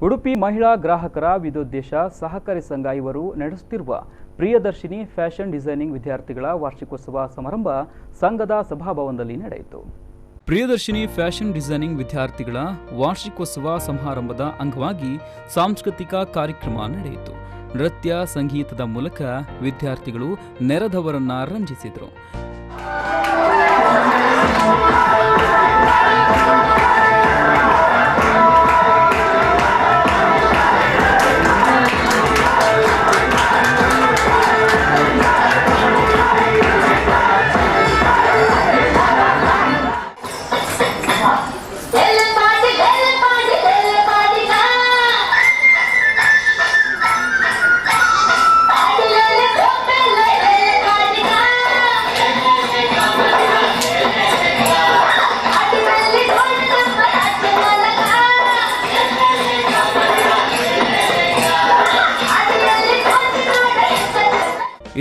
ಉಡುಪಿ ಮಹಿಳಾ ಗ್ರಾಹಕರ ವಿದ್ಯೋದ್ದೇಶ ಸಹಕಾರಿ ಸಂಘ ಇವರು ನಡೆಸುತ್ತಿರುವ ಪ್ರಿಯದರ್ಶಿನಿ ಫ್ಯಾಷನ್ ಡಿಸೈನಿಂಗ್ ವಿದ್ಯಾರ್ಥಿಗಳ ವಾರ್ಷಿಕೋತ್ಸವ ಸಮಾರಂಭ ಸಂಘದ ಸಭಾಭವನದಲ್ಲಿ ನಡೆಯಿತು. ಪ್ರಿಯದರ್ಶಿನಿ ಫ್ಯಾಷನ್ ಡಿಸೈನಿಂಗ್ ವಿದ್ಯಾರ್ಥಿಗಳ ವಾರ್ಷಿಕೋತ್ಸವ ಸಮಾರಂಭದ ಅಂಗವಾಗಿ ಸಾಂಸ್ಕೃತಿಕ ಕಾರ್ಯಕ್ರಮ ನಡೆಯಿತು. ನೃತ್ಯ ಸಂಗೀತದ ಮೂಲಕ ವಿದ್ಯಾರ್ಥಿಗಳು ನೆರೆದವರನ್ನ ರಂಜಿಸಿದರು.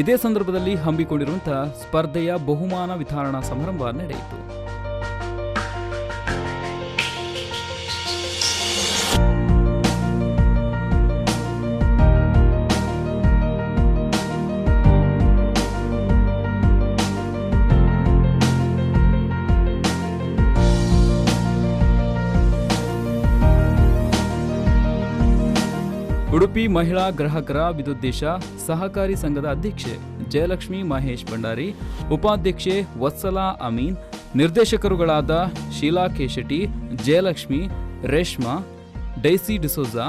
ಇದೇ ಸಂದರ್ಭದಲ್ಲಿ ಹಮ್ಮಿಕೊಂಡಿರುವಂತಹ ಸ್ಪರ್ಧೆಯ ಬಹುಮಾನ ವಿತರಣಾ ಸಮಾರಂಭ ನಡೆಯಿತು. ಉಡುಪಿ ಮಹಿಳಾ ಗ್ರಾಹಕರ ವಿದ್ಯೋದ್ದೇಶ ಸಹಕಾರಿ ಸಂಘದ ಅಧ್ಯಕ್ಷೆ ಜಯಲಕ್ಷ್ಮಿ ಮಹೇಶ್ ಭಂಡಾರಿ, ಉಪಾಧ್ಯಕ್ಷೆ ವತ್ಸಲಾ ಅಮೀನ್, ನಿರ್ದೇಶಕರುಗಳಾದ ಶೀಲಾ ಕೇಶೆಟ್ಟಿ, ಜಯಲಕ್ಷ್ಮಿ, ರೇಷ್ಮಾ, ಡೈಸಿ ಡಿಸೋಜಾ,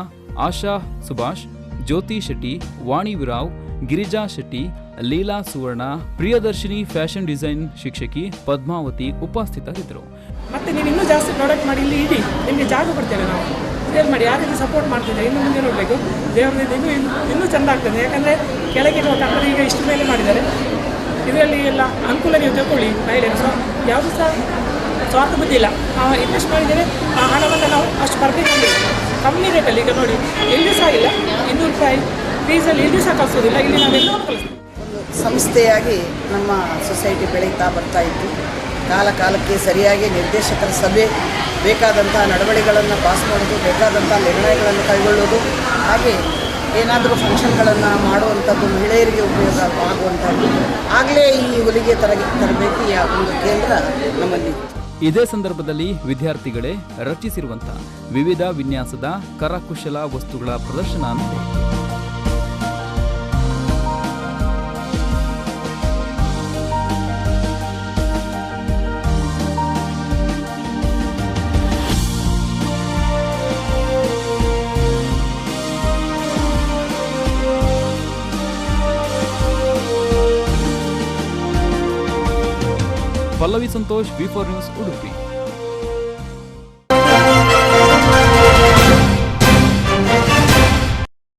ಆಶಾ ಸುಭಾಷ್, ಜ್ಯೋತಿ ಶೆಟ್ಟಿ, ವಾಣಿ ವಿರಾವ್, ಗಿರಿಜಾ ಶೆಟ್ಟಿ, ಲೀಲಾ ಸುವರ್ಣ, ಪ್ರಿಯದರ್ಶಿನಿ ಫ್ಯಾಷನ್ ಡಿಸೈನ್ ಶಿಕ್ಷಕಿ ಪದ್ಮಾವತಿ ಉಪಸ್ಥಿತರಿದ್ದರು. ಮತ್ತೆ ನೀವು ಇನ್ನೂ ಜಾಸ್ತಿ ಪ್ರಾಡಕ್ಟ್ ಮಾಡಿ ಇಲ್ಲಿ ಇಡಿ, ನಿಮಗೆ ಜಾಗ ಕೊಡ್ತೇವೆ ನಾವು ಸೇಲ್ ಮಾಡಿ. ಯಾವ ರೀತಿ ಸಪೋರ್ಟ್ ಮಾಡ್ತಿದ್ದೆ ಇನ್ನು ಮುಂದೆ ನೋಡಬೇಕು. ದೇವರಿಂದ ಇನ್ನೂ ಚೆಂದ ಆಗ್ತದೆ. ಯಾಕಂದರೆ ಕೆಳಗೆ ಕಟ್ಟಡ ಈಗ ಇಷ್ಟು ಮೇಲೆ ಮಾಡಿದ್ದಾರೆ. ಇದರಲ್ಲಿ ಎಲ್ಲ ಅನುಕೂಲ ನೀವು ತಗೊಳ್ಳಿ ಮಹಿಳೆಯರು. ಸೊ ಯಾವುದೂ ಸಹ ಸ್ವಾರ್ಥ ಬುದ್ಧಿ ಇಲ್ಲ. ಇನ್ವೆಸ್ಟ್ ಮಾಡಿದರೆ ಆ ಹಣವನ್ನು ನಾವು ಅಷ್ಟು ಬರ್ಬೇಕು ಕಮ್ಮಿ ರೇಟಲ್ಲಿ. ಈಗ ನೋಡಿ ಎಲ್ಲಿಯೂ ಸಹ ಇಲ್ಲ, 200 ರೂಪಾಯಿ ಫೀಸಲ್ಲಿ ಎಲ್ಲಿಯೂ ಸಹ ಕಳಿಸೋದಿಲ್ಲ. ಇಲ್ಲಿ ನಾವೆಲ್ಲರೂ ಕಳಿಸ್ತೀವಿ. ಒಂದು ಸಂಸ್ಥೆಯಾಗಿ ನಮ್ಮ ಸೊಸೈಟಿ ಬೆಳೀತಾ ಬರ್ತಾ ಇತ್ತು. ಕಾಲಕ್ಕೆ ಸರಿಯಾಗಿ ನಿರ್ದೇಶಕರ ಸಭೆ ಬೇಕಾದಂಥ ನಡವಳಿಕೆಗಳನ್ನು ಪಾಸ್ ಮಾಡೋದು, ಬೇಕಾದಂಥ ನಿರ್ಣಯಗಳನ್ನು ಕೈಗೊಳ್ಳೋದು, ಹಾಗೆ ಏನಾದರೂ ಫಂಕ್ಷನ್ಗಳನ್ನು ಮಾಡುವಂಥದ್ದು ಮಹಿಳೆಯರಿಗೆ ಉಪಯೋಗ ಆಗುವಂಥದ್ದು, ಆಗಲೇ ಈ ಹೊಲಿಗೆ ತರಬೇತಿ ಒಂದು ಕೇಂದ್ರ ನಮ್ಮಲ್ಲಿ. ಇದೇ ಸಂದರ್ಭದಲ್ಲಿ ವಿದ್ಯಾರ್ಥಿಗಳೇ ರಚಿಸಿರುವಂತಹ ವಿವಿಧ ವಿನ್ಯಾಸದ ಕರಕುಶಲ ವಸ್ತುಗಳ ಪ್ರದರ್ಶನ ನಡೆಯಿತು. Pallavi Santosh, V4 news, Udupi.